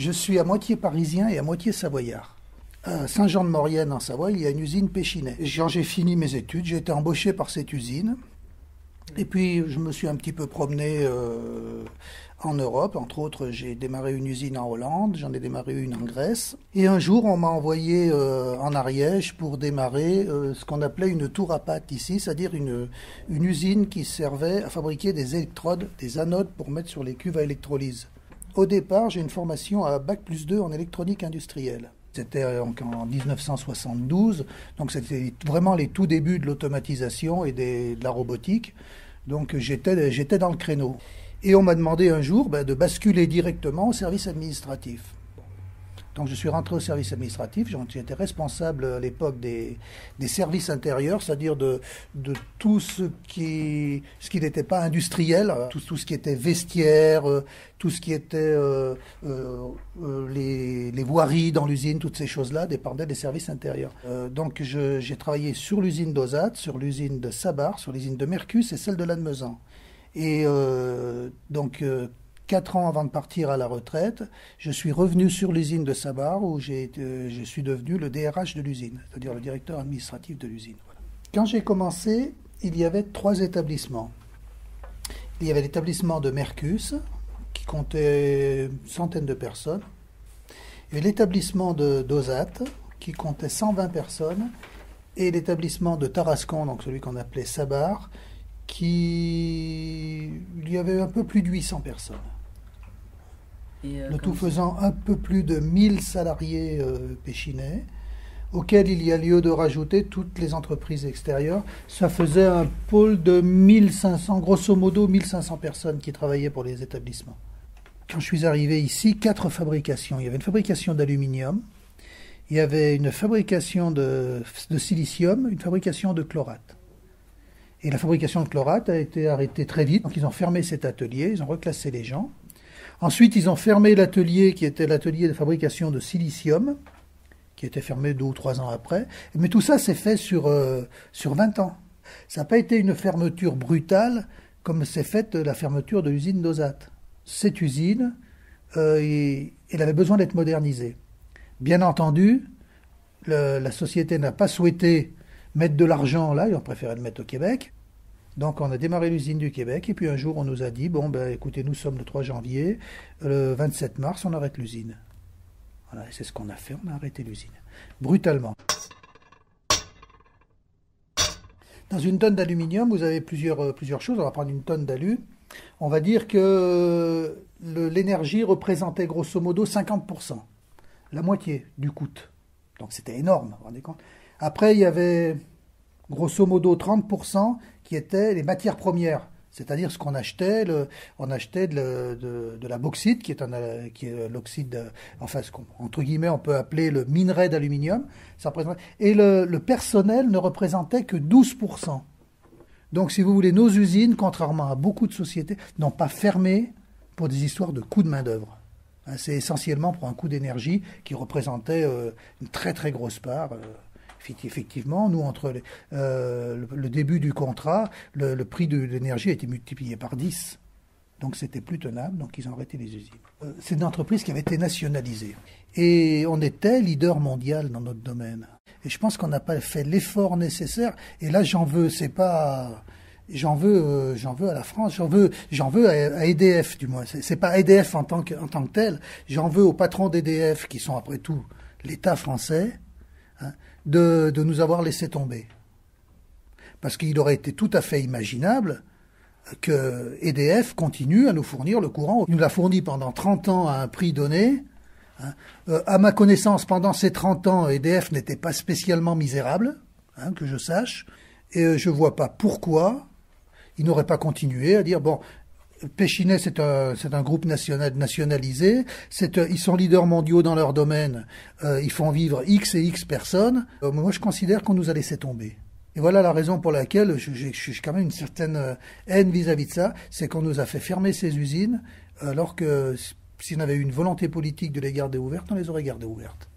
Je suis à moitié parisien et à moitié savoyard. À Saint-Jean-de-Maurienne, en Savoie, il y a une usine Péchinet. Quand j'ai fini mes études, j'ai été embauché par cette usine. Et puis, je me suis un petit peu promené en Europe. Entre autres, j'ai démarré une usine en Hollande, j'en ai démarré une en Grèce. Et un jour, on m'a envoyé en Ariège pour démarrer ce qu'on appelait une tour à pâte ici, c'est-à-dire une usine qui servait à fabriquer des électrodes, des anodes pour mettre sur les cuves à électrolyse. Au départ, j'ai une formation à Bac+2 en électronique industrielle. C'était en 1972, donc c'était vraiment les tout débuts de l'automatisation et de la robotique. Donc j'étais dans le créneau. Et on m'a demandé un jour de basculer directement au service administratif. Donc je suis rentré au service administratif, j'étais responsable à l'époque des services intérieurs, c'est-à-dire de tout ce qui n'était pas industriel, tout ce qui était vestiaire, tout ce qui était les voiries dans l'usine, toutes ces choses-là dépendaient des services intérieurs. Donc j'ai travaillé sur l'usine d'Ozat, sur l'usine de Sabar, sur l'usine de Mercus et celle de Lannemezan. Et donc 4 ans avant de partir à la retraite, je suis revenu sur l'usine de Sabar où je suis devenu le DRH de l'usine, c'est-à-dire le directeur administratif de l'usine. Voilà. Quand j'ai commencé, il y avait 3 établissements. Il y avait l'établissement de Mercus, qui comptait une centaine de personnes, et l'établissement d'Ozat, qui comptait 120 personnes, et l'établissement de Tarascon, donc celui qu'on appelait Sabar, il y avait un peu plus de 800 personnes. Le tout faisant un peu plus de 1000 salariés péchinais, auxquels il y a lieu de rajouter toutes les entreprises extérieures. Ça faisait un pôle de 1500, grosso modo 1500 personnes qui travaillaient pour les établissements. Quand je suis arrivé ici, 4 fabrications. Il y avait une fabrication d'aluminium, il y avait une fabrication de silicium, une fabrication de chlorate. Et la fabrication de chlorate a été arrêtée très vite, donc ils ont fermé cet atelier, ils ont reclassé les gens. Ensuite, ils ont fermé l'atelier qui était l'atelier de fabrication de silicium, qui était fermé 2 ou 3 ans après. Mais tout ça s'est fait sur 20 ans. Ça n'a pas été une fermeture brutale comme s'est faite la fermeture de l'usine d'Ozat. Cette usine, elle avait besoin d'être modernisée. Bien entendu, la société n'a pas souhaité mettre de l'argent là, ils ont préféré le mettre au Québec. Donc on a démarré l'usine du Québec et puis un jour on nous a dit, écoutez, nous sommes le 3 janvier, le 27 mars on arrête l'usine. Voilà, et c'est ce qu'on a fait, on a arrêté l'usine, brutalement. Dans une tonne d'aluminium, vous avez plusieurs choses, on va prendre une tonne d'alu. On va dire que l'énergie représentait grosso modo 50%, la moitié du coût. Donc c'était énorme, vous vous rendez compte. Après il y avait grosso modo 30% qui étaient les matières premières, c'est-à-dire ce qu'on achetait, on achetait de la bauxite, qui est l'oxyde, enfin ce entre guillemets on peut appeler le minerai d'aluminium, et le personnel ne représentait que 12%. Donc si vous voulez, nos usines, contrairement à beaucoup de sociétés, n'ont pas fermé pour des histoires de coût de main d'œuvre. C'est essentiellement pour un coût d'énergie qui représentait une très très grosse part. Effectivement, nous, entre le début du contrat, le prix de l'énergie a été multiplié par 10. Donc, c'était plus tenable. Donc, ils ont arrêté les usines. C'est une entreprise qui avait été nationalisée. Et on était leader mondial dans notre domaine. Et je pense qu'on n'a pas fait l'effort nécessaire. Et là, j'en veux à la France, j'en veux à EDF, du moins. C'est pas EDF en tant que tel. J'en veux aux patrons d'EDF, qui sont après tout l'État français, hein, de nous avoir laissé tomber. Parce qu'il aurait été tout à fait imaginable que EDF continue à nous fournir le courant. Il nous l'a fourni pendant 30 ans à un prix donné. Hein. À ma connaissance, pendant ces 30 ans, EDF n'était pas spécialement misérable, hein, que je sache. Et je ne vois pas pourquoi il n'aurait pas continué à dire, Péchinet, c'est un groupe nationalisé, ils sont leaders mondiaux dans leur domaine, ils font vivre X et X personnes. Moi, je considère qu'on nous a laissé tomber. Et voilà la raison pour laquelle j'ai quand même une certaine haine vis-à-vis de ça, c'est qu'on nous a fait fermer ces usines, alors que si on avait eu une volonté politique de les garder ouvertes, on les aurait gardées ouvertes.